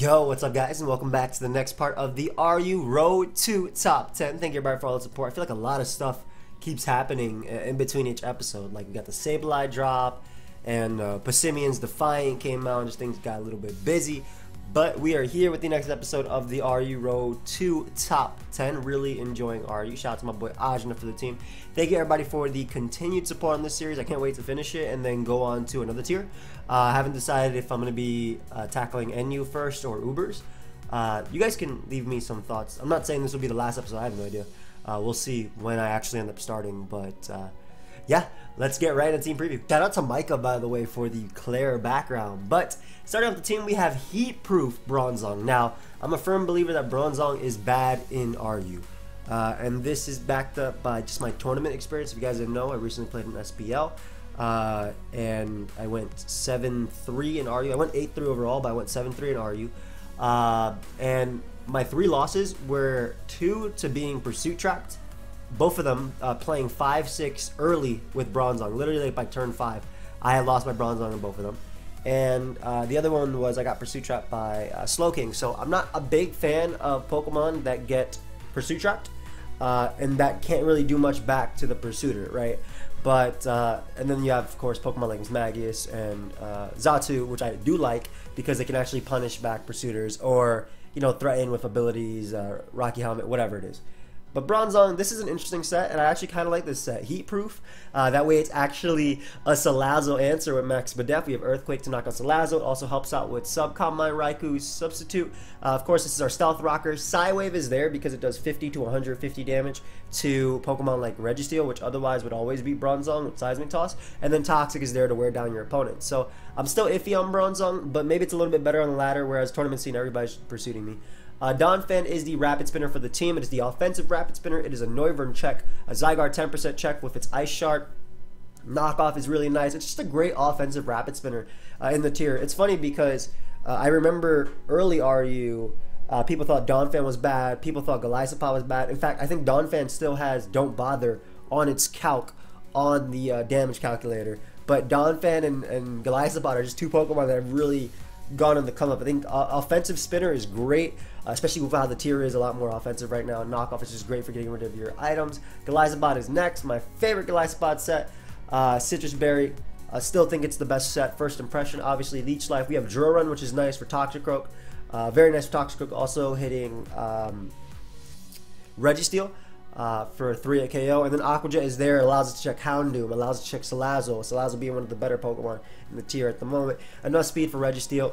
Yo, what's up guys, and welcome back to the next part of the RU Road to Top 10. Thank you everybody for all the support. I feel like a lot of stuff keeps happening in between each episode. Like we got the Sableye drop, and Passimian's Defiant came out, and just things got a little bit busy. But we are here with the next episode of the RU Road to Top 10. Really enjoying RU. Shout out to my boy Ajna for the team. Thank you everybody for the continued support on this series. I can't wait to finish it and then go on to another tier. I haven't decided if I'm going to be tackling NU first or Ubers. You guys can leave me some thoughts. I'm not saying this will be the last episode. I have no idea. We'll see when I actually end up starting. But yeah, let's get right into team preview. Shout out to Micah, by the way, for the Claire background. But starting off the team, we have Heatproof Bronzong. Now, I'm a firm believer that Bronzong is bad in RU. And this is backed up by just my tournament experience. If you guys didn't know, I recently played in SPL. And I went 7-3 in RU. I went 8-3 overall, but I went 7-3 in RU. And my 3 losses were 2 to being pursuit trapped. Both of them playing 5-6 early with Bronzong. Literally like by turn 5, I had lost my Bronzong in both of them. And the other one was I got pursuit trapped by Slowking. So I'm not a big fan of Pokemon that get pursuit trapped and that can't really do much back to the pursuiter, right? But and then you have, of course, Pokemon like Magius and Xatu, which I do like because they can actually punish back pursuiters or, you know, threaten with abilities, Rocky Helmet, whatever it is. But Bronzong, this is an interesting set, and I actually kind of like this set. Heatproof, that way it's actually a Salazzle answer with Max Badef. We have Earthquake to knock out Salazzle. It also helps out with Subcombine Raikou's Substitute. Of course, this is our Stealth Rocker. Psywave is there because it does 50 to 150 damage to Pokemon like Registeel, which otherwise would always beat Bronzong with Seismic Toss. And then Toxic is there to wear down your opponent. So I'm still iffy on Bronzong, but maybe it's a little bit better on the ladder, whereas Tournament Scene, everybody's pursuing me. Donphan is the Rapid Spinner for the team. It is the offensive Rapid Spinner. It is a Noivern check, a Zygarde 10% check with its Ice Shard. Knockoff is really nice. It's just a great offensive Rapid Spinner in the tier. It's funny because I remember early RU, people thought Donphan was bad. People thought Golisopod was bad. In fact, I think Donphan still has Don't Bother on its calc on the damage calculator. But Donphan and Golisopod are just 2 Pokemon that have really gone on the come up. I think offensive spinner is great, especially with how the tier is a lot more offensive right now. Knockoff is just great for getting rid of your items. Golisopod is next. My favorite Golisopod set, Citrus Berry. I still think it's the best set. First impression, obviously Leech Life. We have Drillrun, which is nice for Toxicroak. Very nice for Toxicroak. Also hitting Registeel for 3 at KO. And then Aqua Jet is there. It allows us to check Houndoom. Allows us to check Salazzle. Salazzle being one of the better Pokemon in the tier at the moment. Enough speed for Registeel.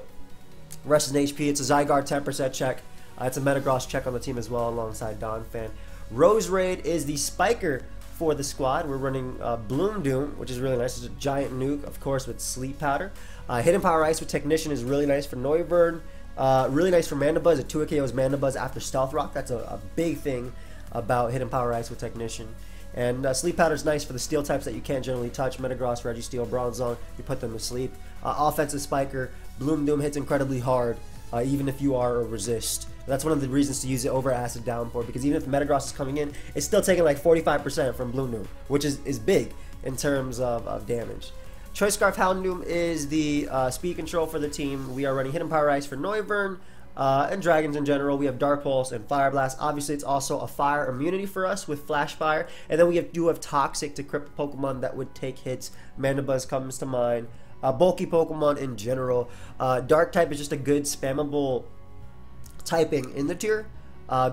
Rest is an HP. It's a Zygarde 10% check. It's a Metagross check on the team as well alongside Donphan. Roserade is the spiker for the squad. We're running Bloom Doom, which is really nice. It's a giant nuke, of course, with Sleep Powder. Hidden Power Ice with Technician is really nice for Noivern. Really nice for Mandibuzz. It 2 KOs Mandibuzz after Stealth Rock. That's a big thing about Hidden Power Ice with Technician. And Sleep Powder is nice for the steel types that you can't generally touch. Metagross, Registeel, Bronzong, you put them to sleep. Offensive Spiker, Bloom Doom hits incredibly hard, even if you are a resist. That's one of the reasons to use it over Acid Downpour, because even if Metagross is coming in, it's still taking like 45% from Bloom Doom, which is big in terms of damage. Choice Scarf Houndoom is the speed control for the team. We are running Hidden Power Ice for Noivern. And dragons in general. We have Dark Pulse and Fire Blast. Obviously, it's also a fire immunity for us with Flash Fire. And then we do have Toxic to cripple Pokemon that would take hits. Mandibuzz comes to mind. Bulky Pokemon in general. Dark type is just a good spammable typing in the tier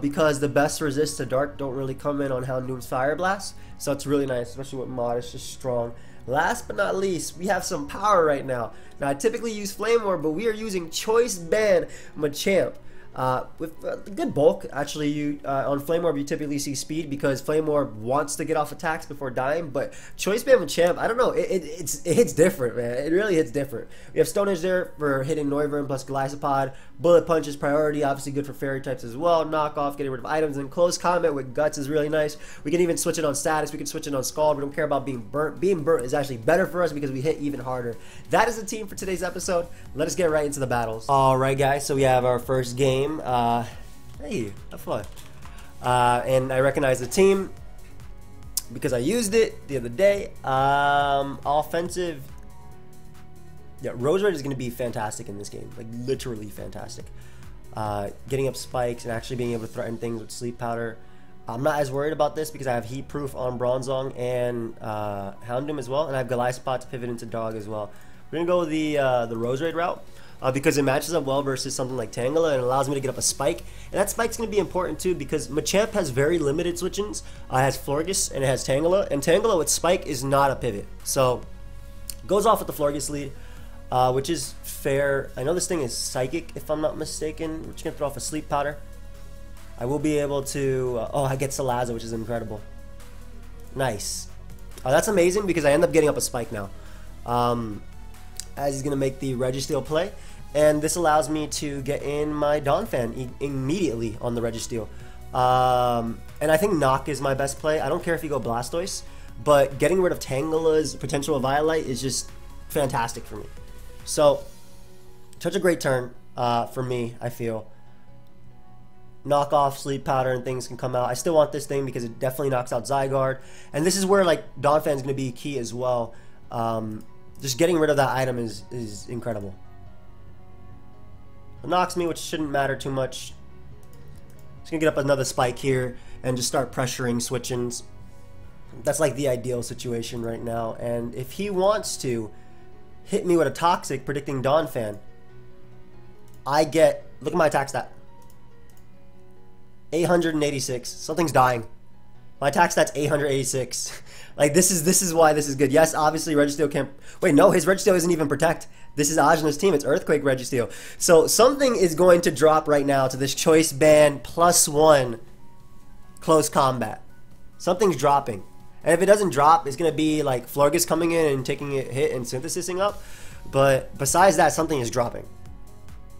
because the best resists to Dark don't really come in on Houndoom's Fire Blast. So it's really nice, especially with Mod. It's just strong. Last but not least, we have some power right now. Now, I typically use Flame Orb, but we are using Choice Band Machamp. With good bulk, actually, on Flame Orb you typically see speed because Flame Orb wants to get off attacks before dying, but Choice Band Machamp, I don't know, it hits different, man. It really hits different. We have Stone Edge there for hitting Noivern plus Golisopod. Bullet Punch is priority, obviously good for fairy types as well. Knockoff, getting rid of items, and Close Combat with Guts is really nice. We can even switch it on status, we can switch it on Scald. We don't care about being burnt. Being burnt is actually better for us because we hit even harder. That is the team for today's episode. Let us get right into the battles. Alright guys, so we have our first game. Hey, have fun. And I recognize the team because I used it the other day. Offensive. Yeah, Roserade is going to be fantastic in this game. Like, literally fantastic. getting up spikes and actually being able to threaten things with Sleep Powder. I'm not as worried about this because I have Heat Proof on Bronzong and Houndoom as well, and I have Goliathspot to pivot into Dog as well. We're going to go with the Roserade route because it matches up well versus something like Tangela and allows me to get up a spike. And that spike's going to be important too because Machamp has very limited switch-ins. It has Florges and it has Tangela, and Tangela with Spike is not a pivot. So, goes off with the Florges lead, which is fair. I know this thing is Psychic if I'm not mistaken. We're just going to throw off a Sleep Powder. I will be able to... oh, I get Salazzle, which is incredible. Nice. That's amazing because I end up getting up a spike now. As he's going to make the Registeel play. And this allows me to get in my Donphan immediately on the Registeel. And I think Knock is my best play. I don't care if you go Blastoise. But getting rid of Tangela's potential Violite is just fantastic for me. So, such a great turn for me, I feel. Knock off Sleep Powder and things can come out. I still want this thing because it definitely knocks out Zygarde. And this is where like Donphan is going to be key as well. Just getting rid of that item is incredible. It knocks me, which shouldn't matter too much. Just going to get up another spike here and just start pressuring switch-ins. That's like the ideal situation right now. And if he wants to hit me with a Toxic predicting Donphan, I get... look at my attack stat. 886. Something's dying. My attack stat's 886. Like this is why this is good. Yes, obviously Registeel can't. Wait, no, his Registeel isn't even Protect. This is Ajna's team. It's Earthquake Registeel. So something is going to drop right now to this Choice Band +1 close combat. Something's dropping, and if it doesn't drop, it's gonna be like Florges coming in and taking a hit and synthesizing up. But besides that, something is dropping.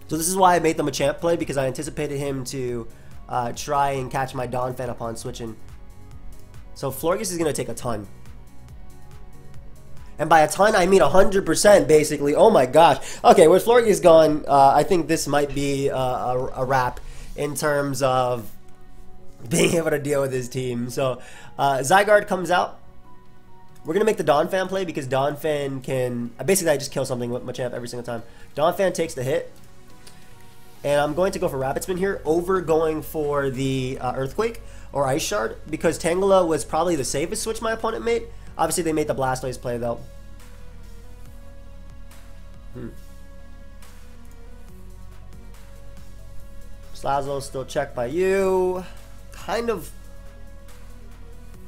So this is why I made the Machamp play because I anticipated him to. Try and catch my Donphan upon switching. So Florges is going to take a ton. And by a ton, I mean 100% basically. Oh my gosh. Okay, with Florges gone, I think this might be a wrap in terms of being able to deal with his team. So Zygarde comes out. We're going to make the Donphan play because Donphan can... basically, I just kill something with Machamp every single time. Donphan takes the hit. And I'm going to go for Rapid Spin here over going for the Earthquake or Ice Shard because Tangela was probably the safest switch my opponent made. Obviously, they made the Blastoise play, though. Salazzle still checked by you. Kind of...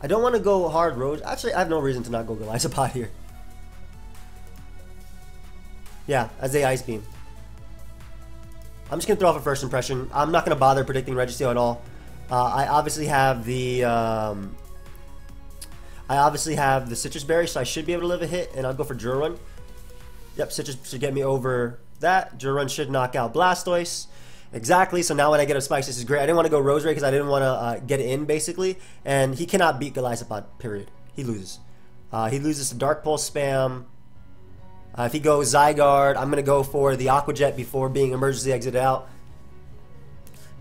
I don't want to go hard Rose. Actually, I have no reason to not go Goliathspot here. Yeah, as a Ice Beam. I'm just going to throw off a first impression. I'm not going to bother predicting Registeel at all. I obviously have the Citrus Berry, so I should be able to live a hit, and I'll go for Drill Run. Yep, Citrus should get me over that. Drill Run should knock out Blastoise. Exactly, so now when I get a Spikes, this is great. I didn't want to go Roserade because I didn't want to get in, basically. And he cannot beat Goliathspot, period. He loses. He loses to Dark Pulse spam. If he goes Zygarde, I'm going to go for the Aqua Jet before being emergency exited out.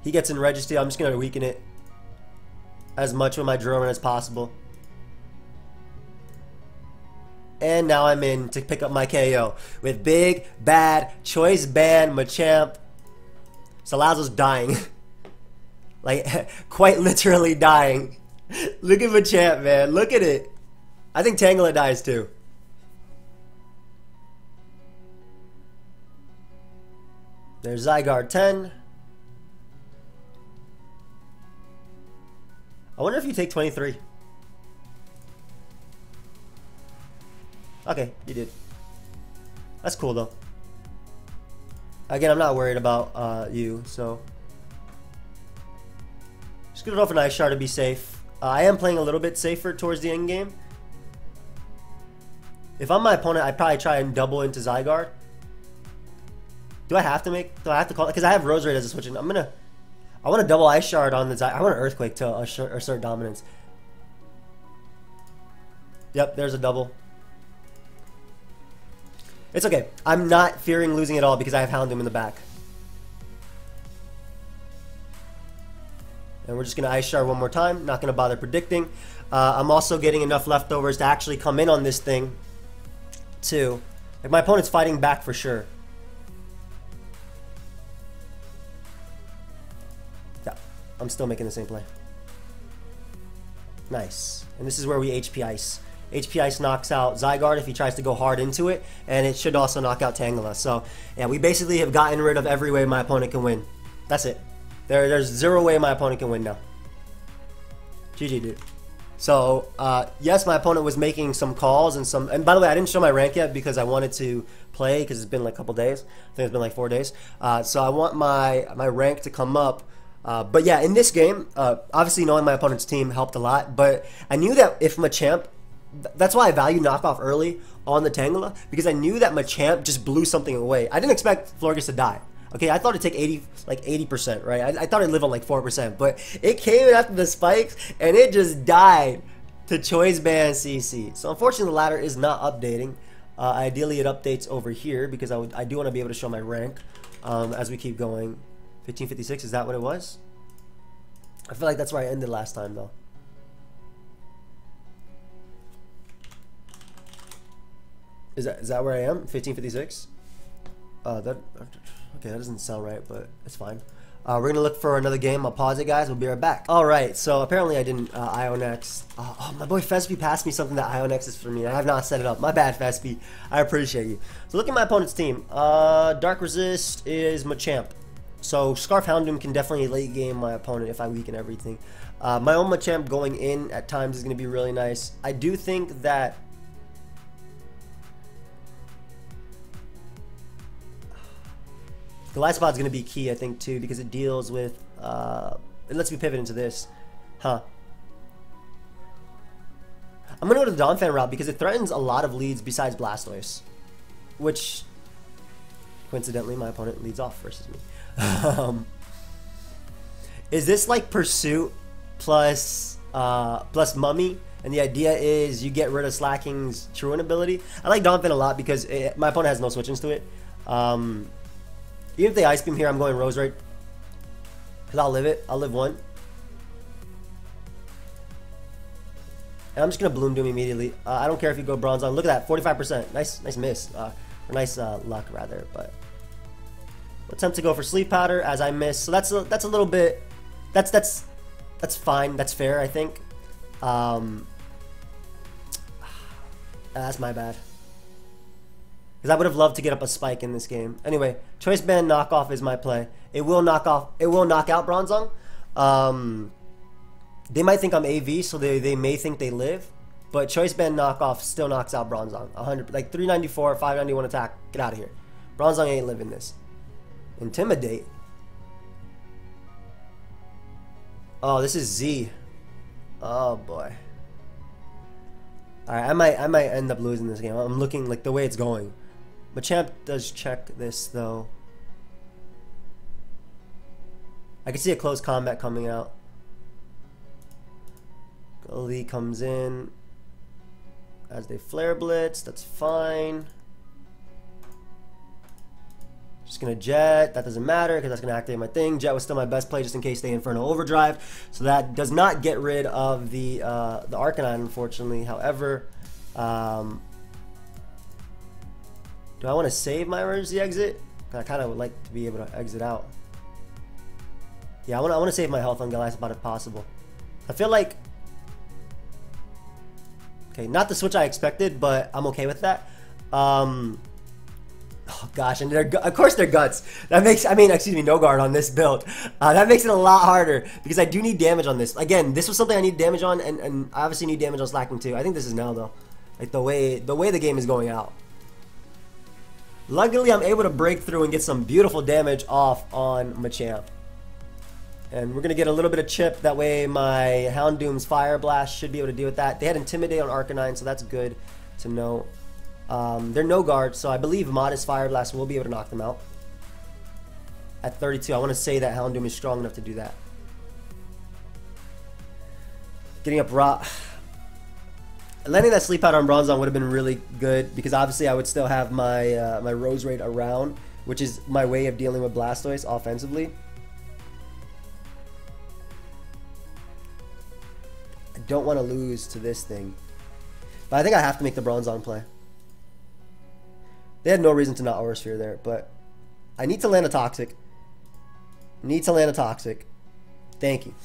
He gets in Registeel. I'm just going to weaken it as much with my Drill Run as possible. And now I'm in to pick up my KO with big, bad, Choice Band Machamp. Salazzle's dying. Like, quite literally dying. Look at Machamp, man. Look at it. I think Tangela dies too. There's Zygarde 10. I wonder if you take 23. Okay, you did. That's cool though. Again, I'm not worried about you, so just gonna go for an Ice Shard to be safe. I am playing a little bit safer towards the end game. If I'm my opponent, I'd probably try and double into Zygarde. Do I have to call it? Because I have Roserade as a switch in. I want to double Ice Shard on the Zygarde. I want an Earthquake to assert dominance. Yep, there's a double. It's okay. I'm not fearing losing at all because I have Houndoom in the back. And we're just going to Ice Shard one more time. Not going to bother predicting. I'm also getting enough leftovers to actually come in on this thing, too. Like, my opponent's fighting back for sure. I'm still making the same play. Nice. And this is where we HP Ice. HP Ice knocks out Zygarde if he tries to go hard into it, and it should also knock out Tangela. So, yeah, we basically have gotten rid of every way my opponent can win. That's it. There's zero way my opponent can win now. GG, dude. So, yes, my opponent was making some calls and by the way, I didn't show my rank yet because I wanted to play because it's been like a couple days. I think it's been like 4 days. So I want my rank to come up. But yeah, in this game, obviously knowing my opponent's team helped a lot, but I knew that if Machamp, that's why I value knockoff early on the Tangela, because I knew that Machamp just blew something away. I didn't expect Florges to die. Okay, I thought it'd take 80%, right? I thought it'd live on like 4%, but it came after the spikes and it just died to Choice Band CC. So unfortunately, the ladder is not updating. Ideally, it updates over here because I do want to be able to show my rank as we keep going. 1556, is that what it was? I feel like that's where I ended last time though. Is that where I am? 1556? Okay, that doesn't sound right, but it's fine. We're gonna look for another game. I'll pause it, guys. We'll be right back. All right, so apparently I didn't Ionex. Oh, my boy Fespi passed me something that Ionex is for me. I have not set it up. My bad, Fespi. I appreciate you. So look at my opponent's team. Dark Resist is Machamp. So Scarf Houndoom can definitely late game my opponent if I weaken everything. My own Machamp going in at times is gonna be really nice. I do think that Golisopod's going to be key, I think, too, because it deals with, it lets me pivot into this. I'm going to go to the Donphan route because it threatens a lot of leads besides Blastoise, which, coincidentally, my opponent leads off versus me. Is this like Pursuit plus Mummy? And the idea is you get rid of Slacking's Truant ability. I like Donphan a lot because my opponent has no switch-ins to it. Even if they Ice Beam here, I'm going Roserade. Because I'll live it. I'll live one. And I'm just going to Bloom Doom immediately. I don't care if you go Bronzong. Look at that. 45%. Nice miss. Or nice luck, rather. But attempt to go for Sleep Powder as I miss. So that's a little bit... That's fine. That's fair, I think. That's my bad. Because I would have loved to get up a spike in this game. Anyway, Choice Band knockoff is my play. It will knock out Bronzong. They might think I'm AV, so they may think they live. But Choice Band knockoff still knocks out Bronzong. 100, like 394, 591 attack. Get out of here. Bronzong ain't living this. Intimidate. Oh, this is Z. Oh boy. Alright, I might end up losing this game. I'm looking like the way it's going. Machamp does check this though. I can see a close combat coming out. Gully comes in as they Flare Blitz. That's fine. Just gonna Jet. That doesn't matter because that's gonna activate my thing. Jet was still my best play just in case they Inferno Overdrive. So that does not get rid of the Arcanine, unfortunately. However, do I want to save my emergency exit? I kind of would like to be able to exit out. Yeah, I want to save my health on Golisopod if possible. I feel like... Okay, not the switch I expected, but I'm okay with that. Oh gosh, and of course they're Guts. That makes, no guard on this build. That makes it a lot harder because I do need damage on this. Again, this was something I need damage on, and I obviously need damage on Slacking too. I think this is now though, like the way the game is going out. Luckily, I'm able to break through and get some beautiful damage off on Machamp. And we're going to get a little bit of chip. That way my Houndoom's Fire Blast should be able to deal with that. They had Intimidate on Arcanine, so that's good to know. They're no guard, so I believe Modest Fire Blast will be able to knock them out. At 32, I want to say that Houndoom is strong enough to do that. Getting up Rock. Landing that Sleep Powder on Bronzong would have been really good because obviously I would still have my my Roserade around, which is my way of dealing with Blastoise offensively. I don't want to lose to this thing, but I think I have to make the Bronzong play. They had no reason to not Aura Sphere there, but I need to land a Toxic. Thank you.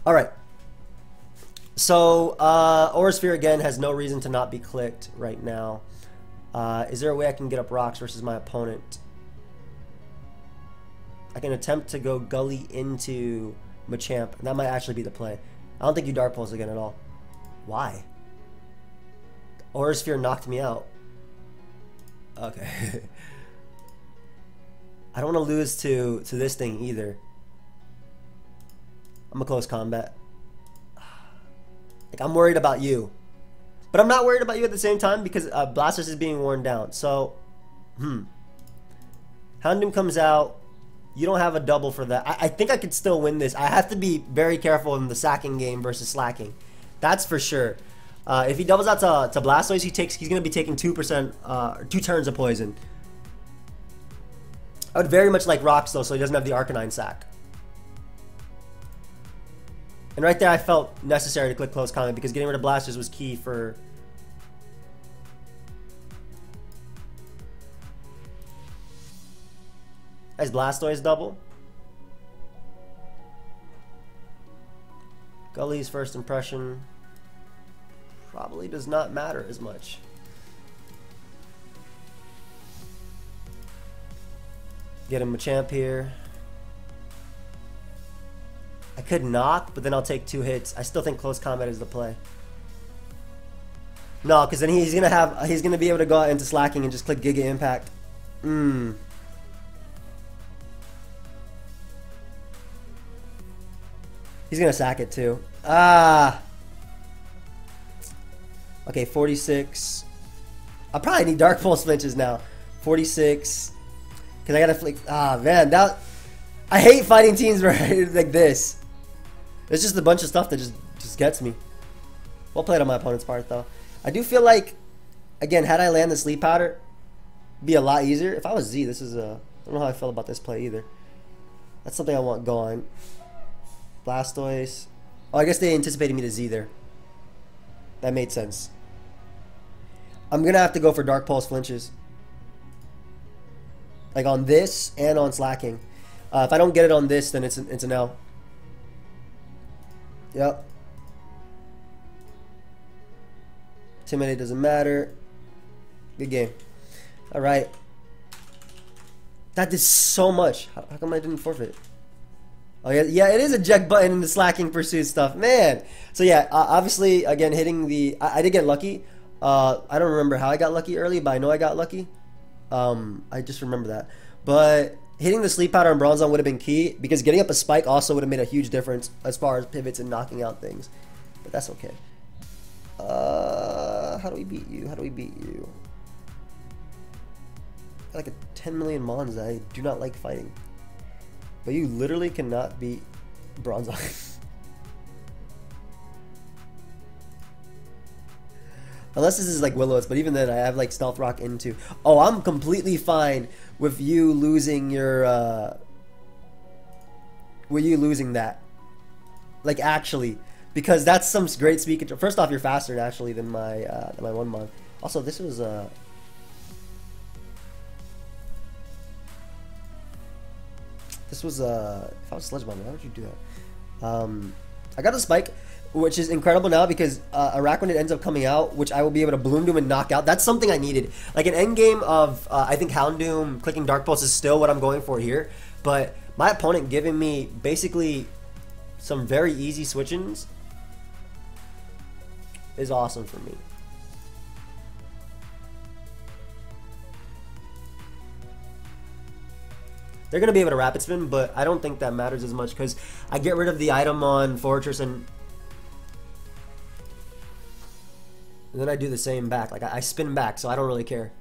All right. So, Aura Sphere again has no reason to not be clicked right now. Is there a way I can get up rocks versus my opponent? I can attempt to go Gully into Machamp, and that might actually be the play. I don't think you Dark Pulse again at all. Why? Aura Sphere knocked me out. Okay. I don't want to lose to this thing either. I'm a close combat. Like, I'm worried about you. But I'm not worried about you at the same time because Blastoise is being worn down. So, Houndoom comes out. You don't have a double for that. I think I could still win this. I have to be very careful in the sacking game versus slacking. That's for sure. If he doubles out to Blastoise, he's going to be taking 2%, 2 turns of poison. I would very much like rocks though, so he doesn't have the Arcanine sack. And right there, I felt necessary to click close combat because getting rid of Blastoise was key for. Nice Blastoise double. Gully's first impression probably does not matter as much. Get him Machamp here. I could knock, but then I'll take 2 hits. I still think close combat is the play. No, because then he's gonna be able to go out into slacking and just click Giga Impact. He's gonna sack it too. Okay, 46. I probably need Dark Pulse flinches now. 46. Because I gotta flick. Man, I hate fighting teams where like this. It's just a bunch of stuff that just gets me. Well played on my opponent's part though. I do feel like, again, had I land the Sleep Powder, it'd be a lot easier. If I was Z, this is a. I don't know how I feel about this play either. That's something I want going. Blastoise. Oh, I guess they anticipated me to Z there. That made sense. I'm gonna have to go for Dark Pulse flinches. Like on this and on slacking. If I don't get it on this, then it's an L. Yep. Intimidate doesn't matter. Good game. All right. That did so much. How come I didn't forfeit? Oh yeah, it is a eject button in the slacking pursuit stuff, man. So yeah, obviously again hitting the. I did get lucky. I don't remember how I got lucky early, but I know I got lucky. I just remember that. But hitting the Sleep Powder on Bronzong would have been key because getting up a spike also would have made a huge difference as far as pivots and knocking out things. But that's okay. How do we beat you? How do we beat you? Like a 10 million Mons that I do not like fighting. But you literally cannot beat Bronzong. Unless this is like Will-O-Wisp, but even then I have like Stealth Rock into. Oh, I'm completely fine with you losing your with you losing that. Like actually, because that's some great speed control. First off, you're faster actually than my 1-mon. Also, this was if I was Sludge Bomb, why would you do that? I got the spike, which is incredible now because Araquanid ends up coming out, which I will be able to Bloom Doom and knock out. That's something I needed. Like an end game of, I think Houndoom clicking Dark Pulse is still what I'm going for here. But my opponent giving me basically some very easy switch-ins is awesome for me. They're going to be able to Rapid Spin, but I don't think that matters as much because I get rid of the item on Fortress and then I do the same back. Like I spin back, so I don't really care.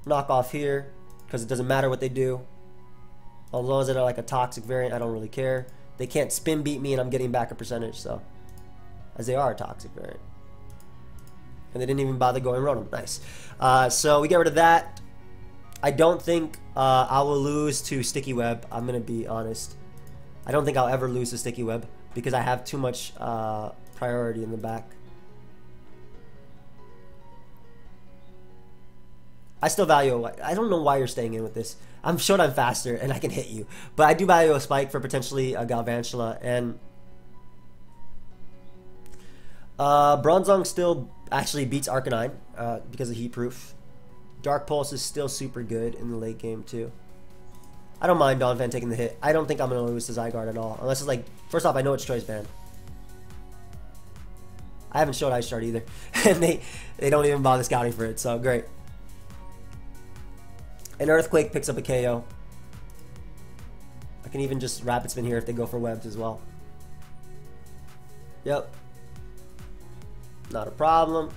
Knock off here because it doesn't matter what they do. As long as they're like a toxic variant, I don't really care. They can't spin beat me and I'm getting back a percentage, so. As they are a toxic variant. And they didn't even bother going Rotom. Nice. So we get rid of that. I don't think I will lose to Sticky Web. I'm going to be honest. I don't think I'll ever lose to Sticky Web because I have too much priority in the back. I still value. I don't know why you're staying in with this. I'm sure I'm faster and I can hit you, but I do value a spike for potentially a Galvantula, and Bronzong still actually beats Arcanine because of Heat Proof. Dark Pulse is still super good in the late game too. I don't mind Donphan taking the hit. I don't think I'm going to lose to Zygarde at all. Unless it's like, first off, I know it's Choice Band. I haven't showed Ice Shard either. And they don't even bother scouting for it, so great. An Earthquake picks up a KO. I can even just Rapid Spin here if they go for webs as well. Yep. Not a problem.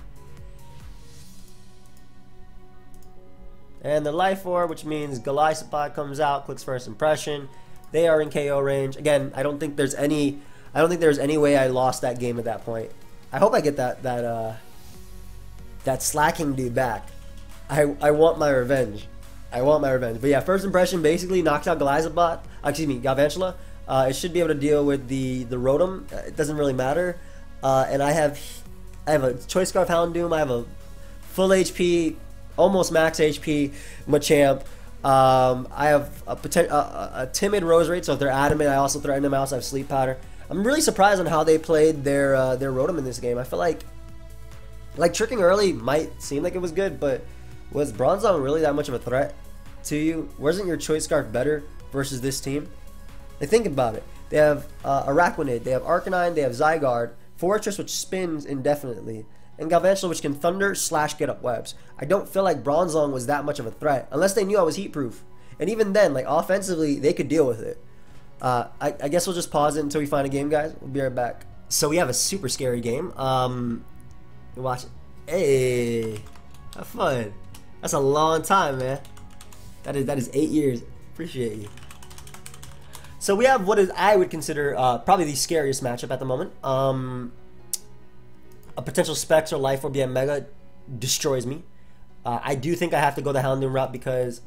And the Life Orb, which means Golisopod comes out, clicks First Impression. They are in KO range. Again, I don't think there's any way I lost that game at that point. I hope I get that slacking dude back. I want my revenge. I want my revenge. But yeah, First Impression basically knocks out Galvantula. It should be able to deal with the Rotom. It doesn't really matter. And I have a Choice Scarf Houndoom. I have a full HP, almost max HP Machamp. I have a timid Roserade, so if they're adamant, I also threaten them. I also have Sleep Powder. I'm really surprised on how they played their Rotom in this game. I feel like tricking early might seem like it was good, but was Bronzong really that much of a threat to you? Wasn't your Choice Scarf better versus this team? Like, think about it. They have Araquanid, they have Arcanine, they have Zygarde, Fortress, which spins indefinitely, and Galvantula, which can Thunder / get up webs. I don't feel like Bronzong was that much of a threat, unless they knew I was Heat Proof. And even then, like, offensively, they could deal with it. I guess we'll just pause it until we find a game, guys. We'll be right back. So we have a super scary game. Watch it. Hey, have fun. That's a long time, man. That is 8 years. Appreciate you. So we have what is I would consider probably the scariest matchup at the moment. A potential Specs or Life Orb Mega destroys me. I do think I have to go the Houndoom route because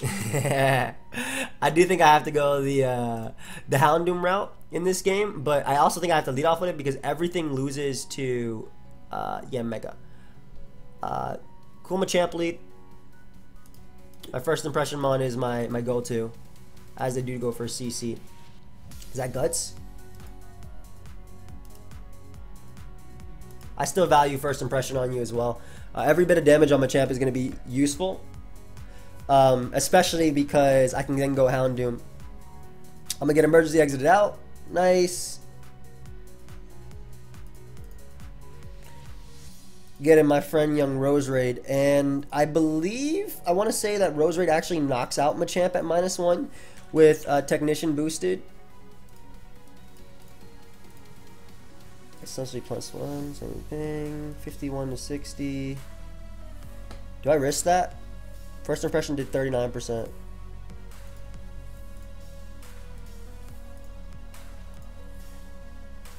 I do think I have to go the Houndoom route in this game, but I also think I have to lead off with it because everything loses to Mega. Cool Machamp lead. My First Impression Mon is my go-to, as they do go for a CC. Is that Guts? I still value First Impression on you as well. Every bit of damage on Machamp is going to be useful, especially because I can then go Houndoom. I'm going to get Emergency Exited out. Nice. Getting my friend young Roserade, and I believe, I want to say that Roserade actually knocks out Machamp at -1 with Technician boosted. Essentially +1, same thing. 51 to 60. Do I risk that? First Impression did 39%.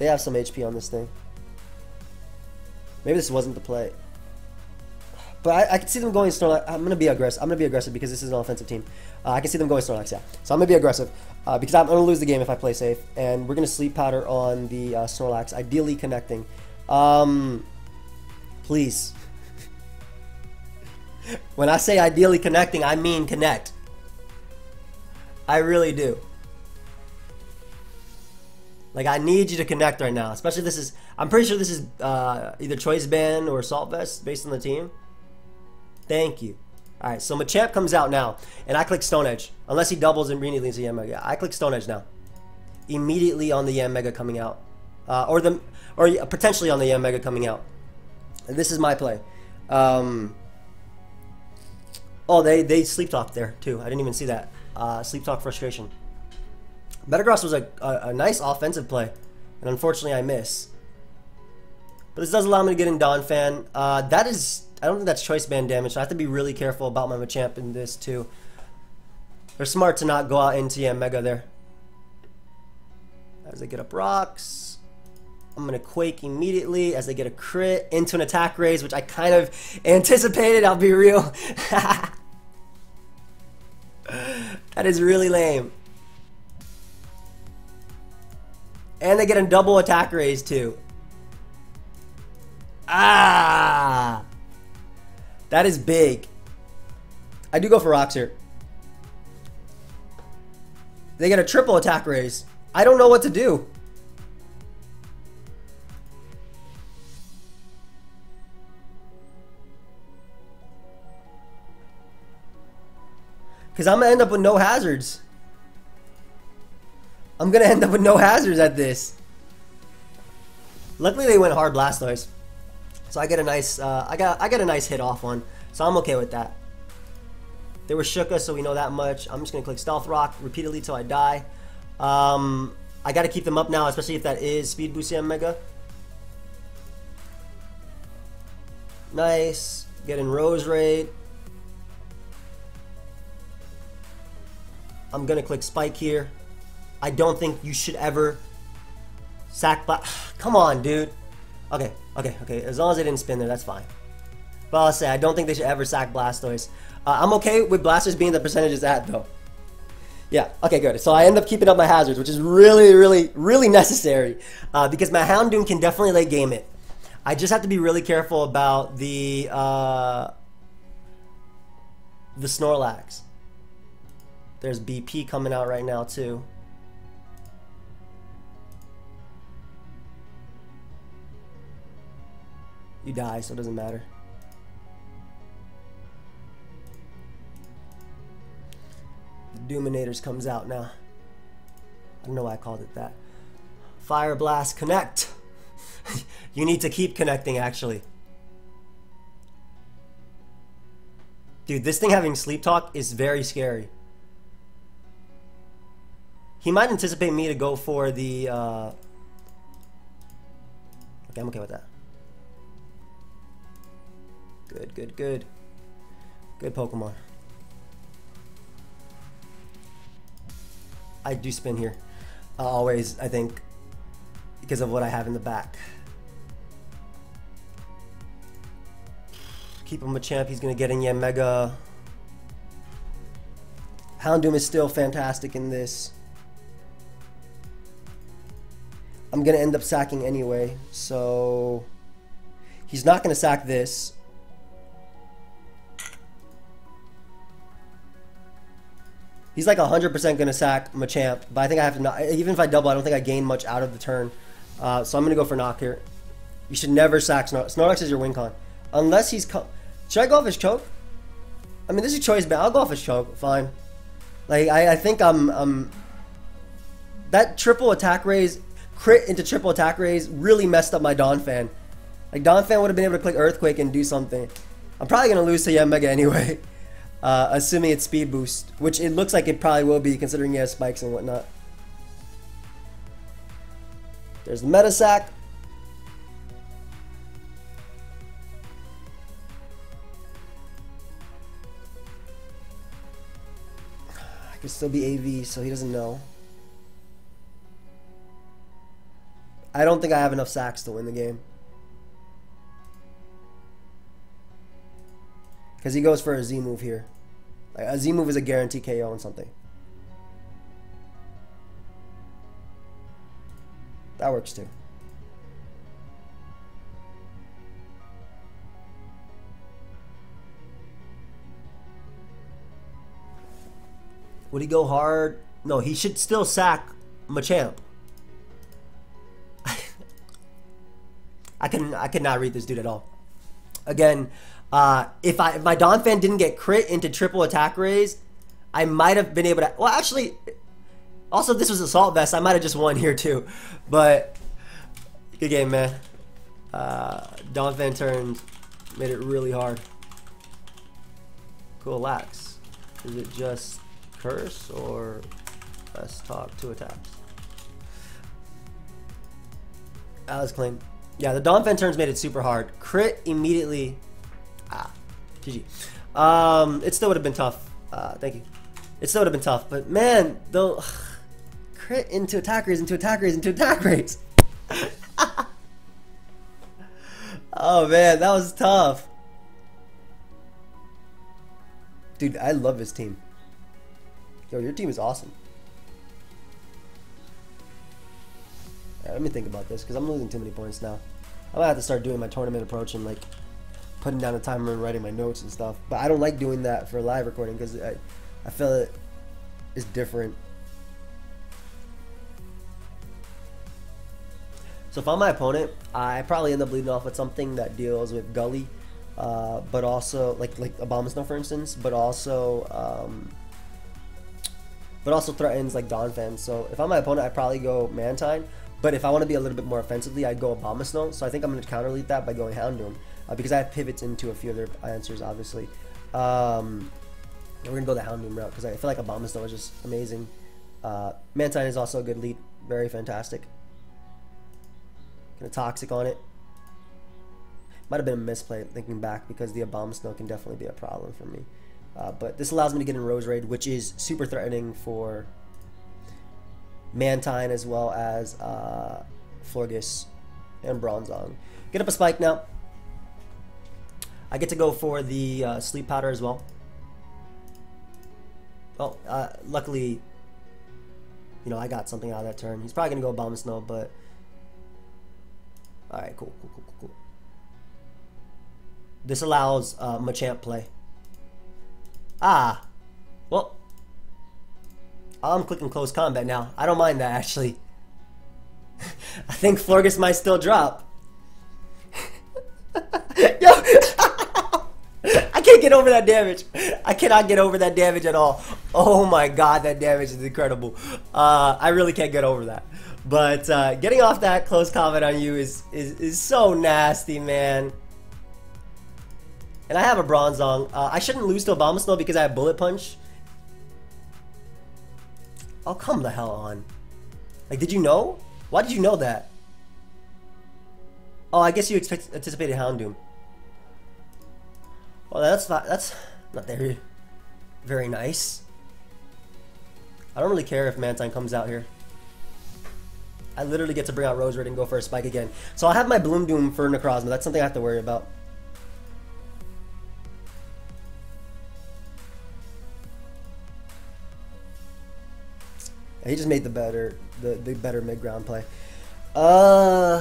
They have some HP on this thing. Maybe this wasn't the play. But I can see them going Snorlax. I'm going to be aggressive. I'm going to be aggressive because this is an offensive team. I can see them going Snorlax, yeah. So I'm going to be aggressive because I'm going to lose the game if I play safe. And we're going to Sleep Powder on the Snorlax, ideally connecting. Please. When I say ideally connecting, I mean connect. I really do. Like, I need you to connect right now. Especially if this is... I'm pretty sure this is either Choice Band or Salt Vest based on the team. Thank you. Alright, so Machamp comes out now. And I click Stone Edge. Unless he doubles and immediately into Yanmega. I click Stone Edge now. Immediately on the Yanmega coming out. Or potentially on the Yanmega coming out. And this is my play. Oh, they Sleep Talk there too. I didn't even see that. Sleep Talk Frustration. Metagross was a nice offensive play. And unfortunately I miss. But this does allow me to get in Donphan. That is... I don't think that's Choice Band damage, so I have to be really careful about my Machamp in this too. They're smart to not go out into Mega there. As they get up rocks. I'm going to Quake immediately as they get a crit into an Attack Raise, which I kind of anticipated, I'll be real. That is really lame. And they get a double Attack Raise too. Ah! That is big. I do go for rocks here. They get a triple attack raise. I don't know what to do. Because I'm going to end up with no hazards. I'm going to end up with no hazards at this. Luckily they went hard Blastoise. So I get a nice I get a nice hit off one. So I'm okay with that. They were Shuka, so we know that much. I'm just going to click Stealth Rock repeatedly till I die. I got to keep them up now, especially if that is Speed Boost Mega. Nice. Getting Rose Raid. I'm going to click Spike here. I don't think you should ever sack Come on, dude. Okay. As long as they didn't spin there, that's fine. But I'll say, I don't think they should ever sack Blastoise. I'm okay with Blastoise being the percentage it's at, though. Yeah, okay, good. So I end up keeping up my hazards, which is really, really, really necessary. Because my Houndoom can definitely late game it. I just have to be really careful about the Snorlax. There's BP coming out right now, too. You die, so it doesn't matter. The Doominators comes out now. I don't know why I called it that. Fire Blast, connect! You need to keep connecting, actually. Dude, this thing having Sleep Talk is very scary. He might anticipate me to go for the... Okay, I'm okay with that. Good. Good Pokemon. I do spin here. Always, I think, because of what I have in the back. Keep him a champ. He's going to get in Mega. Houndoom is still fantastic in this. I'm going to end up sacking anyway, so he's not going to sack this. He's like 100% going to sack Machamp, but I think I have to not, even if I double, I don't think I gain much out of the turn. So I'm going to go for knock here. You should never sack Snorlax. Snorlax is your win con. Unless he's... Should I go off his choke? I mean, this is choice, but I'll go off his choke. Fine. Like, I think I'm... That triple attack raise, crit into triple attack raise, really messed up my Donphan. Like, Donphan would have been able to click Earthquake and do something. I'm probably going to lose to Yanmega anyway. Assuming it's speed boost, which it looks like it probably will be considering he has spikes and whatnot. There's the Meta Sack. I could still be AV, so he doesn't know. I don't think I have enough sacks to win the game. Because he goes for a Z move here. Like, a Z move is a guarantee KO on something. That works too. Would he go hard? No, he should still sack Machamp. I could not read this dude at all. Again, if my Donphan didn't get crit into triple attack raise, I might have been able to... Well, actually, also this was Assault Vest. I might have just won here too. But, good game, man. Donphan turned, made it really hard. Cool, Lax. Is it just Curse or Best Talk 2 attacks? That was clean. Yeah, the Donphan turns made it super hard. Crit immediately. GG. It still would have been tough. Thank you. It still would have been tough, but man, the crit into attack raise, into attack raise, into attack raise. Oh man, that was tough. Dude, I love this team. Yo, your team is awesome. Right, let me think about this, because I'm losing too many points now. I'm going to have to start doing my tournament approach and like putting down a timer and writing my notes and stuff. But I don't like doing that for live recording because I feel it is different. So if I'm my opponent, I probably end up leading off with something that deals with Gully, but also like Abomasnow for instance, but also threatens like Donphan. So if I'm my opponent, I probably go Mantine. But if I want to be a little bit more offensively, I'd go Abomasnow. So I think I'm going to counter lead that by going Houndoom, because I have pivots into a few other answers, obviously. And we're going to go the Houndoom route because I feel like Abomasnow is just amazing. Mantine is also a good lead, very fantastic. Gonna Toxic on it. Might have been a misplay thinking back because the Abomasnow can definitely be a problem for me. But this allows me to get in Roserade, which is super threatening for Mantine as well as Florges and Bronzong. Get up a Spike now. I get to go for the Sleep Powder as well. Oh, luckily, you know, I got something out of that turn. He's probably gonna go Abomasnow, but all right, cool. This allows Machamp play. Well, I'm clicking close combat now. I don't mind that actually. I think Florges might still drop. Yo, I can't get over that damage. I cannot get over that damage at all. Oh my god, that damage is incredible. I really can't get over that. But getting off that close combat on you is so nasty, man. And I have a Bronzong. I shouldn't lose to Abomasnow because I have Bullet Punch. Oh, come the hell on. Like, did you know? Why did you know that? Oh, I guess you anticipated Houndoom. Well, that's not very nice. I don't really care if Mantine comes out here. I literally get to bring out Roserade and go for a Spike again. So I'll have my Bloom Doom for Necrozma. That's something I have to worry about. He just made the better mid-ground play. I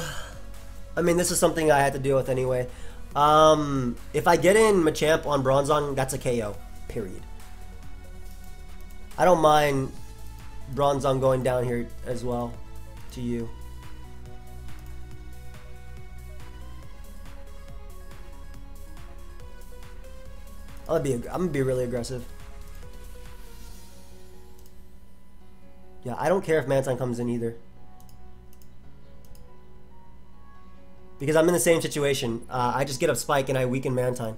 mean, this is something I had to deal with anyway. If I get in Machamp on Bronzong, that's a KO. Period. I don't mind Bronzong going down here as well to you. I'm gonna be really aggressive. Yeah, I don't care if Mantine comes in either. Because I'm in the same situation. I just get up Spike and I weaken Mantine.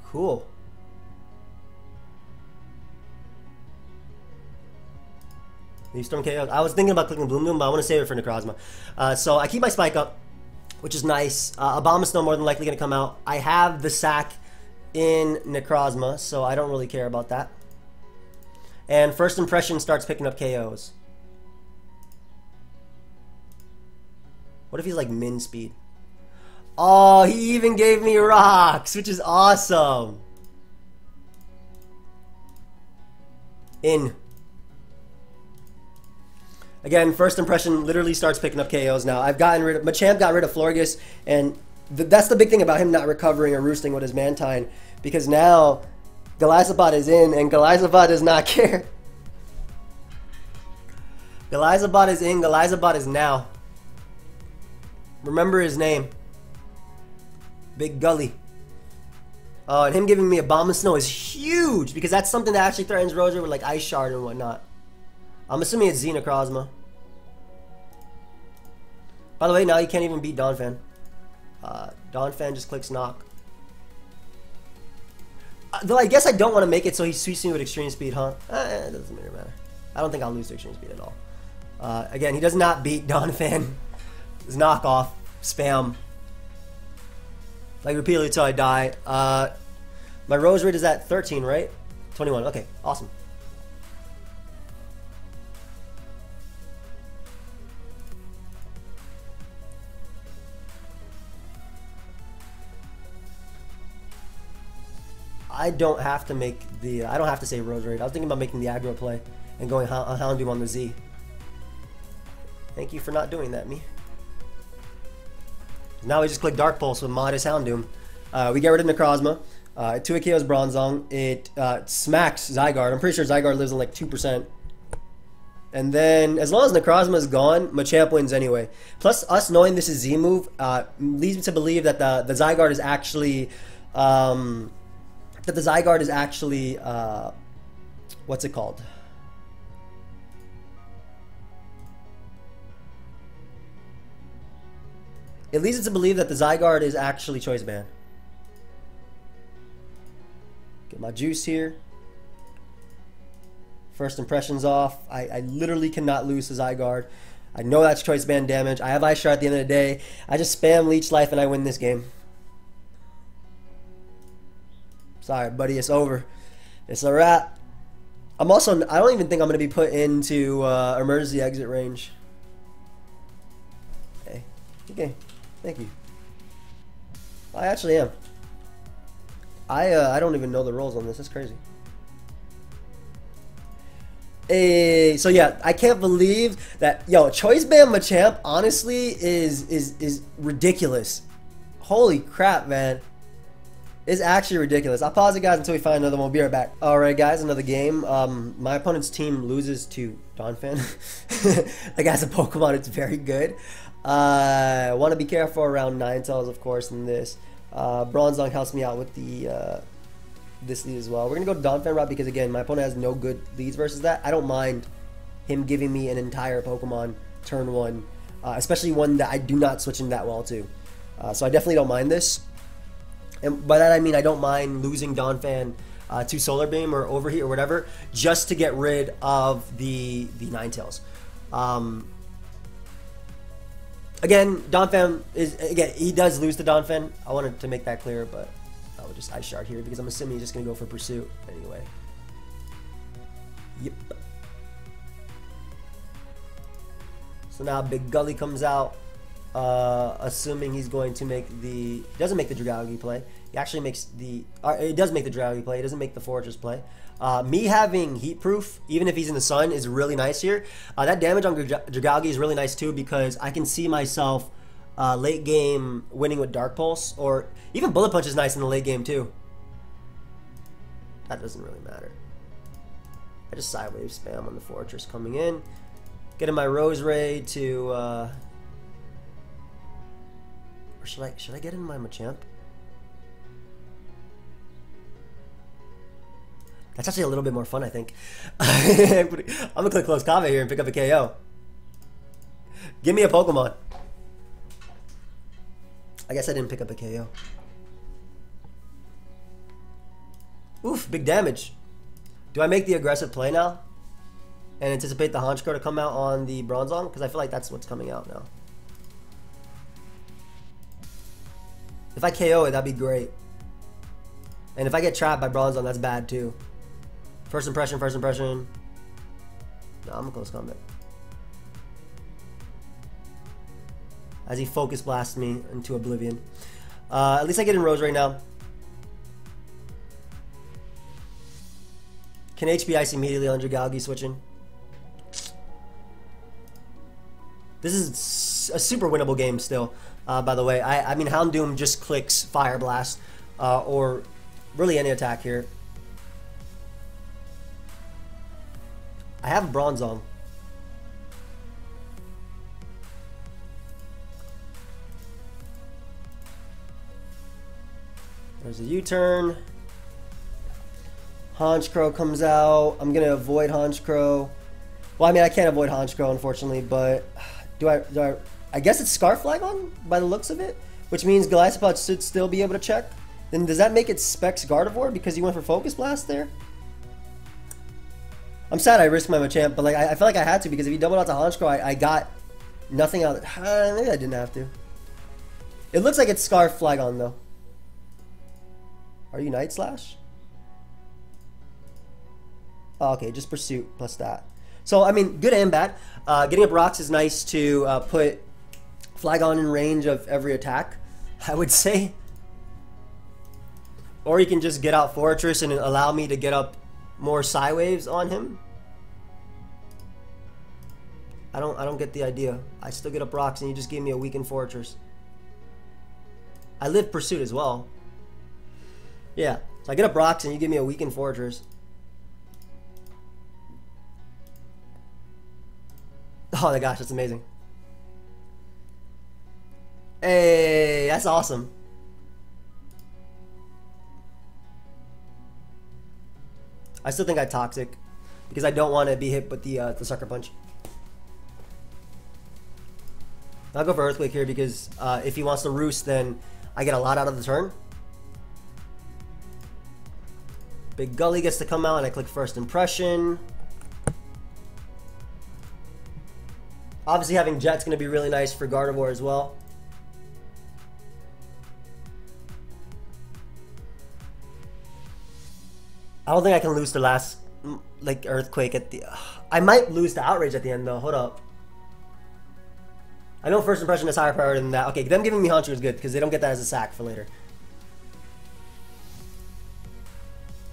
Cool. Leaf Storm KO. I was thinking about clicking Bloom Doom, but I want to save it for Necrozma. So I keep my Spike up, which is nice. Abomasnow more than likely going to come out. I have the sack in Necrozma, so I don't really care about that. And First Impression starts picking up KOs. What if he's like min speed? Oh, he even gave me rocks, which is awesome. In. Again, First Impression literally starts picking up KOs now. I've gotten rid of Machamp, got rid of Florges, and that's the big thing about him not recovering or roosting with his Mantine, because now Golisopod is in and Golisopod does not care. Golisopod is in, Golisopod is now. Remember his name. Big Gully. And him giving me Abomasnow is huge, because that's something that actually threatens Roser with like Ice Shard and whatnot. I'm assuming it's Xenocrozma. By the way, now you can't even beat Donphan. Donphan just clicks knock. Though I guess I don't want to make it so he sweeps me with extreme speed, huh? It doesn't really matter. I don't think I'll lose to extreme speed at all. Again, he does not beat Donphan. His knockoff. Spam. Like repeatedly until I die. My Roserade is at 13, right? 21. Okay, awesome. I don't have to make the. I don't have to save Roserade. I was thinking about making the aggro play and going Houndoom on the Z. Thank you for not doing that, me. Now we just click Dark Pulse with Modest Houndoom. We get rid of Necrozma. It 2 KOs Bronzong. It smacks Zygarde. I'm pretty sure Zygarde lives on like 2%. And then, as long as Necrozma is gone, Machamp wins anyway. Plus, us knowing this is Z move leads me to believe that the Zygarde is actually, what's it called? It leads me to believe that the Zygarde is actually Choice Band. Get my juice here. First impressions off. I literally cannot lose to Zygarde. I know that's Choice Band damage. I have Ice Shard at the end of the day. I just spam Leech Life and I win this game. Sorry, buddy. It's over. It's a wrap. I don't even think I'm going to be put into emergency exit range. Okay. Okay. Thank you. I actually am. I don't even know the rules on this. That's crazy. So yeah, I can't believe that. Yo, Choice Band Machamp honestly is ridiculous. Holy crap, man. It's actually ridiculous. I'll pause it, guys, until we find another one. We'll be right back. Alright, guys, another game. My opponent's team loses to Donphan. That guy's a Pokemon. It's very good. Want to be careful around Ninetales, of course, in this. Bronzong helps me out with the this lead as well. We're going to go to Donphan route because, again, my opponent has no good leads versus that. I don't mind him giving me an entire Pokemon turn 1, especially one that I do not switch in that well to. So I definitely don't mind this. And by that I mean I don't mind losing Donphan to Solar Beam or Overheat or whatever just to get rid of the Ninetales. Again, Donphan he does lose to Donphan. I wanted to make that clear, but I will just Ice Shard here because I'm assuming he's just gonna go for Pursuit anyway. Yep. So now Big Gully comes out, assuming he's going to make the. He doesn't make the Dragalge play. He actually makes the. He does make the Dragalge play. He doesn't make the Fortress play. Me having Heat Proof, even if he's in the sun, is really nice here. That damage on Dragalge is really nice too because I can see myself late game winning with Dark Pulse, or even Bullet Punch is nice in the late game too. That doesn't really matter. I just Sidewave spam on the Fortress coming in. Getting my Roserade to. Or should I get in my Machamp? That's actually a little bit more fun, I think. I'm gonna click Close Combat here and pick up a KO. Give me a Pokemon. I guess I didn't pick up a KO. Oof, big damage. Do I make the aggressive play now? And anticipate the Honchkrow to come out on the Bronzong? Because I feel like that's what's coming out now. If I KO it, that'd be great. And if I get trapped by Bronzong, that's bad too. First impression, first impression. No, I'm a Close Combat. As he Focus Blasts me into oblivion. At least I get in Rose right now. Can HP Ice immediately on Dragalge switching? This is a super winnable game still, by the way. I mean, Houndoom just clicks Fire Blast, or really any attack here. I have Bronzong. There's a U-turn. Honchkrow comes out. I'm gonna avoid Honchkrow. Well, I mean, I can't avoid Honchkrow, unfortunately, but I guess it's Scarf Flagon by the looks of it, which means Golisopod should still be able to check. Then does that make it Specs Gardevoir because he went for Focus Blast there? I'm sad I risked my Machamp, but like I feel like I had to because if he doubled out to Honchkrow, I got nothing out of it. Maybe I didn't have to. It looks like it's Scarf Flagon though. Are you Night Slash? Oh, okay, just Pursuit plus that. So, I mean, good and bad. Getting up rocks is nice to put Flagon in range of every attack, I would say. Or you can just get out Fortress and allow me to get up more Psywaves on him. I don't get the idea. I still get up rocks and you just gave me a weakened Fortress. I live Pursuit as well. Yeah. So I get up rocks and you give me a weakened fortress. Oh my gosh, that's amazing. Hey, that's awesome. I still think I Toxic because I don't want to be hit with the Sucker Punch. I'll go for Earthquake here because if he wants to Roost, then I get a lot out of the turn. Big Gully gets to come out and I click First Impression. Obviously having Jet's going to be really nice for Gardevoir as well. I don't think I can lose the last like Earthquake at the... I might lose the Outrage at the end though. Hold up. I know First Impression is higher priority than that. Okay, them giving me Haunter is good because they don't get that as a sack for later.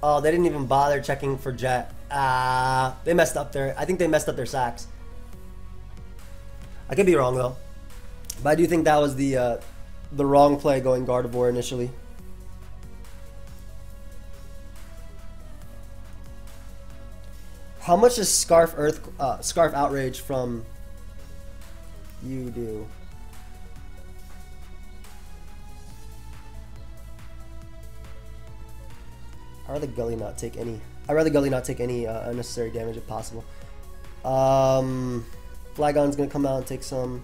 Oh, they didn't even bother checking for Jet. They messed up there. I think they messed up their sacks. I could be wrong though, but I do think that was the wrong play going Gardevoir initially. How much does Scarf Outrage from you do? I'd rather Gully not take any. I'd rather Gully not take any unnecessary damage if possible. Flygon's gonna come out and take some.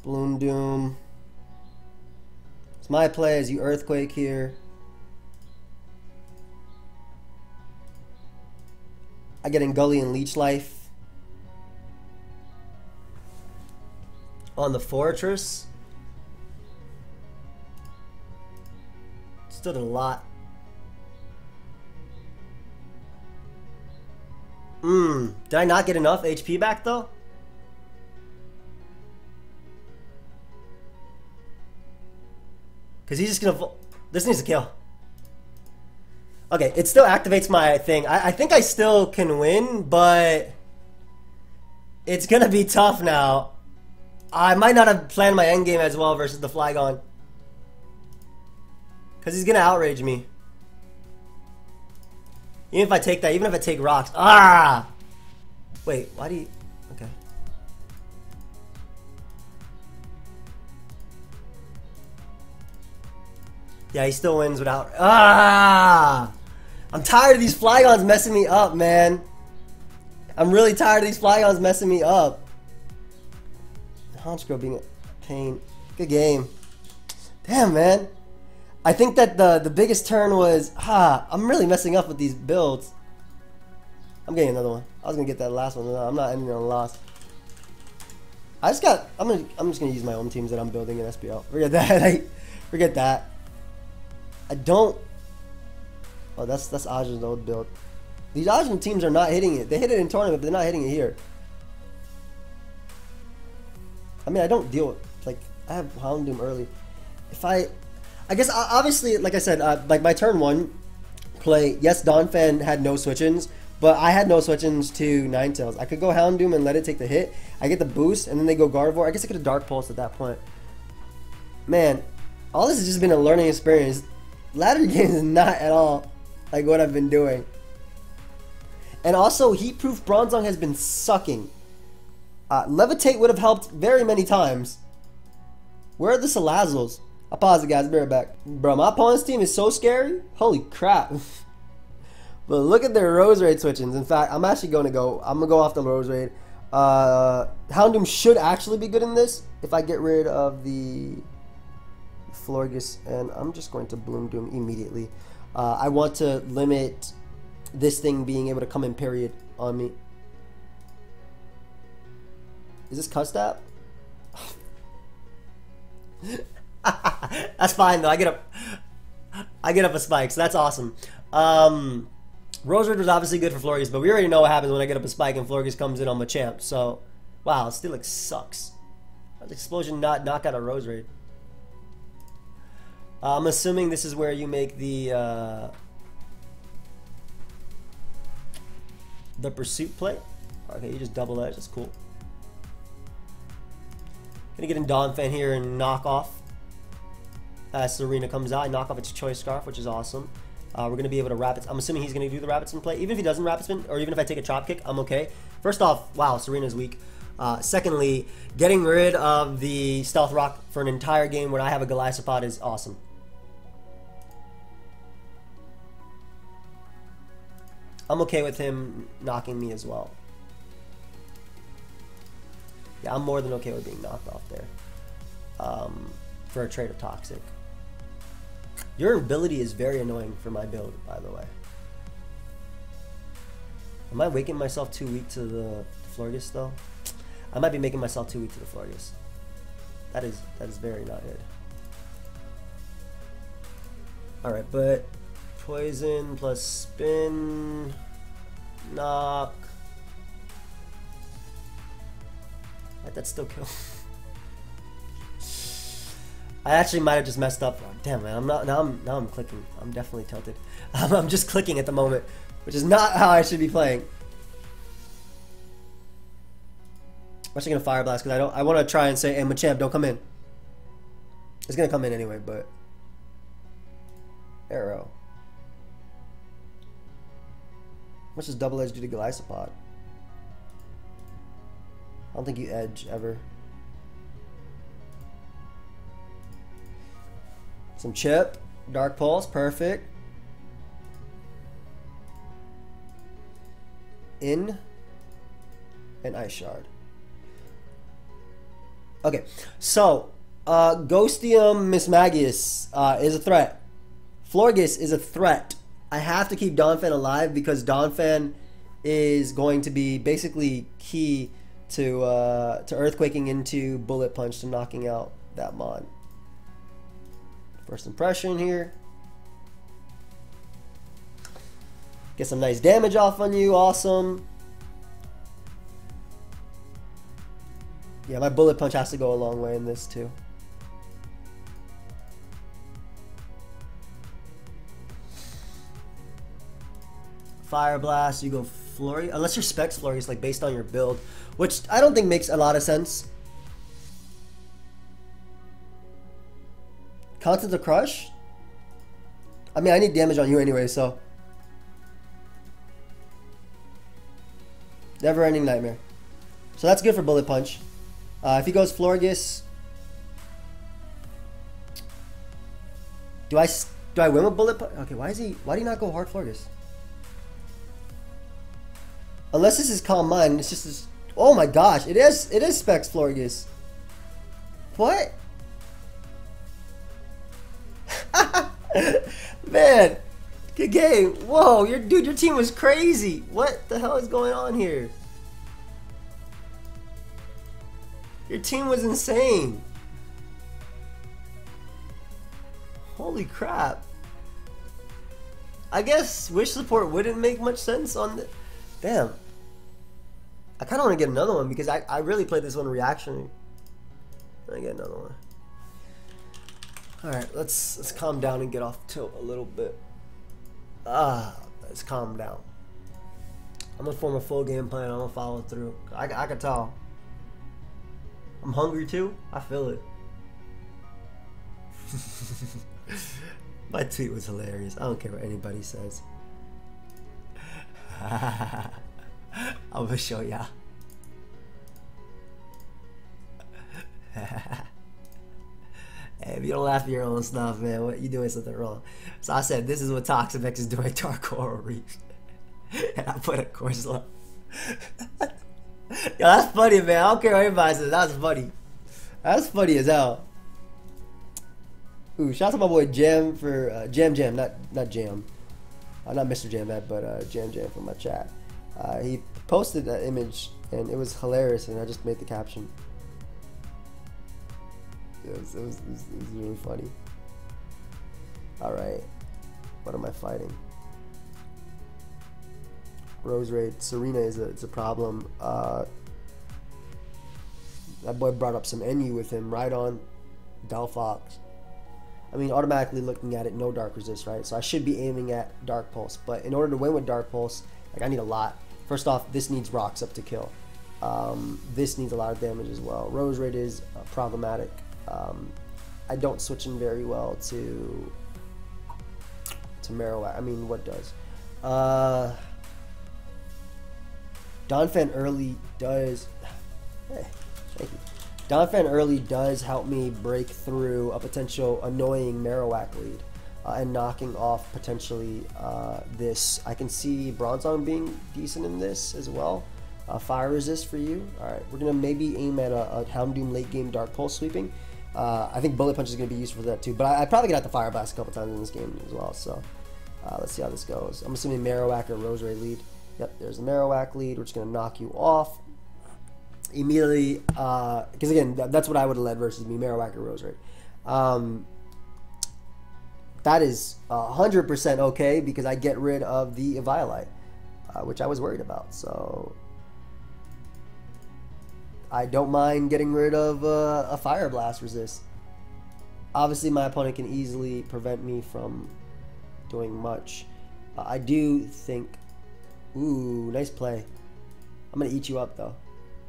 Bloom Doom. It's my play as you Earthquake here. I get in Gully and Leech Life. On the Fortress. Still did a lot. Did I not get enough HP back though? Because he's just gonna... This needs to kill. Okay, it still activates my thing. I think I still can win, but... It's gonna be tough now. I might not have planned my endgame as well versus the Flygon. Because he's gonna outrage me. Even if I take that, even if I take rocks. Ah! Wait, why do you... Okay. Yeah, he still wins without... Ah! I'm tired of these Flygons messing me up, man. I'm really tired of these Flygons messing me up. Honchkrow being a pain. Good game. Damn, man. I think that the biggest turn was, I'm really messing up with these builds. I'm getting another one. I was gonna get that last one. No, I'm not ending on a loss. I'm just gonna use my own teams that I'm building in SPL. Forget that. Forget that. I don't. Oh, that's Ajin's old build. These Ajin teams are not hitting it. They hit it in tournament, but they're not hitting it here. I mean, I don't deal with, like, I have Houndoom early. If I guess, obviously, like I said, like my turn 1 play, yes, Donphan had no switch-ins, but I had no switch-ins to Ninetales. I could go Houndoom and let it take the hit. I get the boost, and then they go Gardevoir. I guess I could have Dark Pulse at that point. Man, all this has just been a learning experience. Ladder game is not at all like what I've been doing. And also, Heat-Proof Bronzong has been sucking. Levitate would have helped very many times. Where are the Salazzles? I'll pause it, guys. I'll be right back. Bro, my opponent's team is so scary. Holy crap. But look at their Roserade switch-ins. In fact, I'm actually going to go. I'm going to go off the Roserade. Houndoom should actually be good in this if I get rid of the Florges. And I'm just going to Bloom Doom immediately. I want to limit this thing being able to come in period on me. Is this Custap? That's fine though. I get up a spike, so that's awesome. Roserade was obviously good for Florges, but we already know what happens when I get up a spike and Florges comes in on Machamp. So, wow, Steelix sucks. How's Explosion not knock out a Roserade? I'm assuming this is where you make the Pursuit play. Okay, you just double edge. That's cool. Gonna get in Donphan here and knock off. As Serena comes out, I knock off its Choice Scarf, which is awesome. We're going to be able to Rapid. I'm assuming he's going to do the Rapid Spin play. Even if he doesn't Rapid Spin, or even if I take a Chop Kick, I'm okay. First off, wow, Serena's weak. Secondly, getting rid of the Stealth Rock for an entire game when I have a Golisopod is awesome. I'm okay with him knocking me as well. Yeah, I'm more than okay with being knocked off there. For a trade of Toxic. Your ability is very annoying for my build, by the way. Am I making myself too weak to the Florges though? I might be making myself too weak to the Florges. That is very not good. Alright, but Poison plus Spin, Knock. Right, that's still kill. I actually might have just messed up. Oh, damn, man, I'm not. Now I'm clicking. I'm definitely tilted. I'm just clicking at the moment, which is not how I should be playing. I'm actually gonna Fire Blast because I want to try and say, "Hey, Machamp, don't come in." It's gonna come in anyway, but Arrow. How much does Double Edge do to Golisopod? I don't think you edge ever. Some Chip, Dark Pulse, perfect. In and Ice Shard. Okay, so Ghostium Mismagius is a threat. Florges is a threat. I have to keep Donphan alive because Donphan is going to be basically key to Earthquaking into Bullet Punch to knocking out that mod. First impression here. Get some nice damage off on you. Awesome. Yeah, my Bullet Punch has to go a long way in this too. Fire Blast, you go Flurry. Unless your Specs Flurry is like based on your build, which I don't think makes a lot of sense. Content to Crush? I mean, I need damage on you anyway, so. Never Ending Nightmare. So that's good for Bullet Punch. If he goes Florges, do I win with Bullet Punch? Okay, why do you not go hard Florges? Unless this is Calm Mind, it's just this. Oh my gosh, it is Specs Florges. What? Man, good game. Whoa, your team was crazy. What the hell is going on here? Your team was insane. Holy crap. I guess Wish Support wouldn't make much sense on the... Damn. I kind of want to get another one because I really played this one reaction. Let me get another one. Alright, let's calm down and get off tilt a little bit. Let's calm down. I'm gonna form a full game plan. I'm gonna follow through. I can tell. I'm hungry too. I feel it. My tweet was hilarious. I don't care what anybody says. I'm gonna show ya. Hey, if you don't laugh at your own stuff, man, what you doing something wrong. So I said, this is what Toxapex is doing to our Coral Reefs. And I put a course low. Yo, that's funny, man. I don't care what anybody says. That's funny. That's funny as hell. Ooh, shout out to my boy Jam for Jam, not Jam. Not Mr. Jam that, but Jam from my chat. He posted that image and it was hilarious, and I just made the caption. It was really funny. Alright. What am I fighting? Rose Raid. Serena is a problem. That boy brought up some NU with him. Right on Delphox. I mean, automatically looking at it, no Dark Resist, right? So I should be aiming at Dark Pulse. But in order to win with Dark Pulse, like, I need a lot. First off, this needs rocks up to kill. This needs a lot of damage as well. Rose Raid is problematic. I don't switch in very well to Marowak. I mean, what does? Donphan early does. Hey, thank you. Donphan early does help me break through a potential annoying Marowak lead and knocking off potentially this. I can see Bronzong being decent in this as well. Fire resist for you. Alright, we're going to maybe aim at a Houndoom late game Dark Pulse sweeping. I think Bullet Punch is going to be useful for that too, but I probably get out the Fire Blast a couple times in this game as well, so let's see how this goes. I'm assuming Marowak or Rose Raid lead. Yep, there's the Marowak lead. We're just going to knock you off immediately, because again, that's what I would have led versus me, Marowak or Rose Raid. That is 100% okay because I get rid of the Eviolite, which I was worried about, so I don't mind getting rid of a Fire Blast resist. Obviously, my opponent can easily prevent me from doing much. I do think... Ooh, nice play. I'm going to eat you up, though.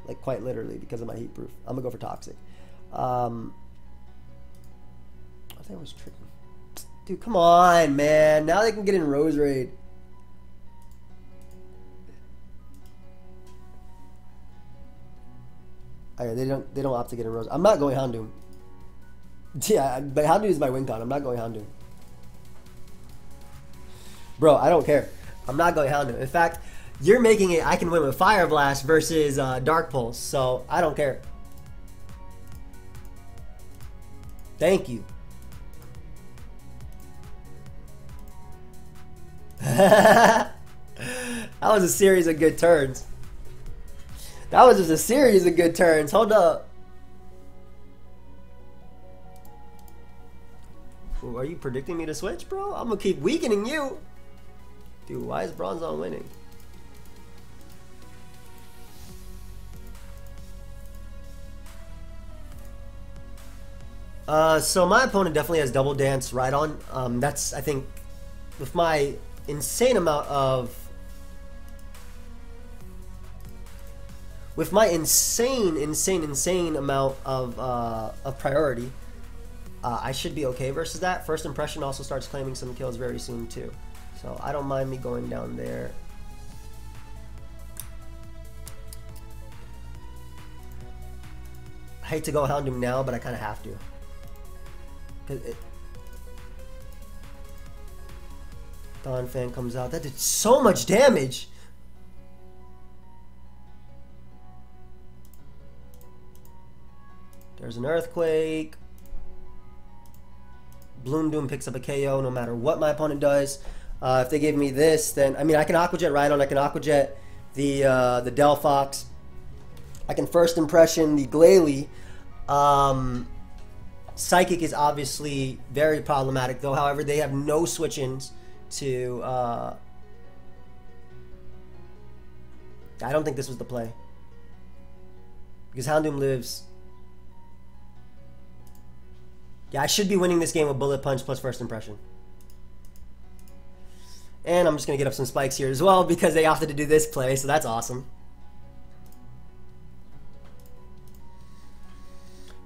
Like, quite literally, because of my heat proof. I'm going to go for Toxic. I think I was tricky. Dude, come on, man. Now they can get in Rose Raid. They don't opt to get in Rose. I'm not going Houndoom. Yeah, but Houndoom is my win con. I'm not going Houndoom. Bro, I don't care. I'm not going Houndoom. In fact, you're making it I can win with Fire Blast versus Dark Pulse, so I don't care. Thank you. That was a series of good turns. That was just a series of good turns. Hold up. Ooh, are you predicting me to switch, bro? I'm gonna keep weakening you. Dude, why is Bronzong winning? So my opponent definitely has Double Dance right on. That's, I think, with my insane amount of... With my insane amount of priority, I should be okay versus that. First Impression also starts claiming some kills very soon too. So I don't mind me going down there. I hate to go Houndoom now, but I kind of have to. Donphan comes out. That did so much damage. There's an Earthquake. Bloom Doom picks up a KO no matter what my opponent does. If they give me this, then I mean I can Aqua Jet Rhydon, I can Aqua Jet the Delphox. I can First Impression the Glalie. Psychic is obviously very problematic though. However, they have no switch-ins to... I don't think this was the play. Because Houndoom lives... Yeah, I should be winning this game with Bullet Punch plus First Impression. And I'm just going to get up some spikes here as well because they opted to do this play, so that's awesome.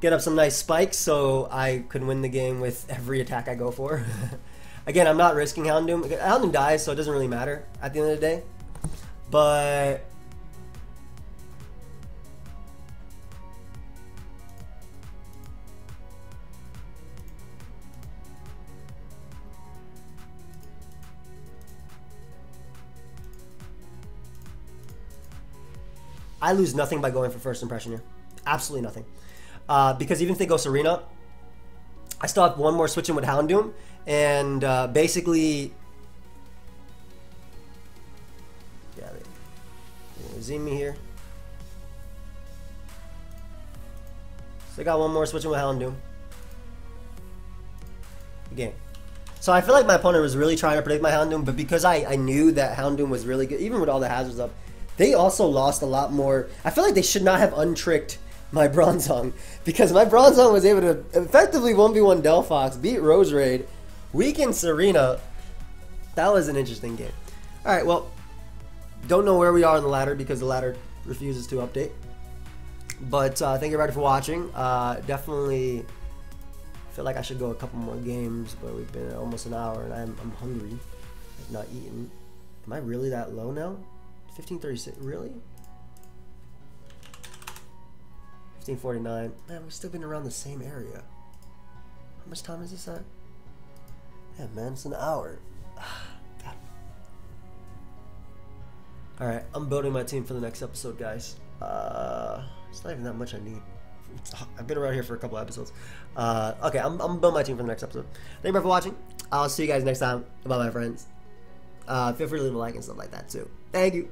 Get up some nice spikes so I can win the game with every attack I go for. Again, I'm not risking Houndoom. Houndoom dies, so it doesn't really matter at the end of the day. But... I lose nothing by going for First Impression here. Absolutely nothing. Because even if they go Serena, I still have one more switch in with Houndoom. And basically... Yeah, they zoom me here. So I got one more switch in with Houndoom. Game. So I feel like my opponent was really trying to predict my Houndoom, but because I knew that Houndoom was really good, even with all the hazards up, they also lost a lot more. I feel like they should not have untricked my Bronzong, because my Bronzong was able to effectively 1v1 Delphox, beat Rose Raid, weaken Serena. That was an interesting game. Alright, well, don't know where we are on the ladder because the ladder refuses to update. But thank you everybody for watching. Definitely feel like I should go a couple more games, but we've been at almost an hour and I'm hungry. I've not eaten. Am I really that low now? 1536, really? 1549. Man, we've still been around the same area. How much time is this at? Yeah, man, it's an hour. God. Alright, I'm building my team for the next episode, guys. It's not even that much I need. I've been around here for a couple episodes. Okay, I'm building my team for the next episode. Thank you for watching. I'll see you guys next time. Bye, my friends. Feel free to leave a like and stuff like that, too. Thank you.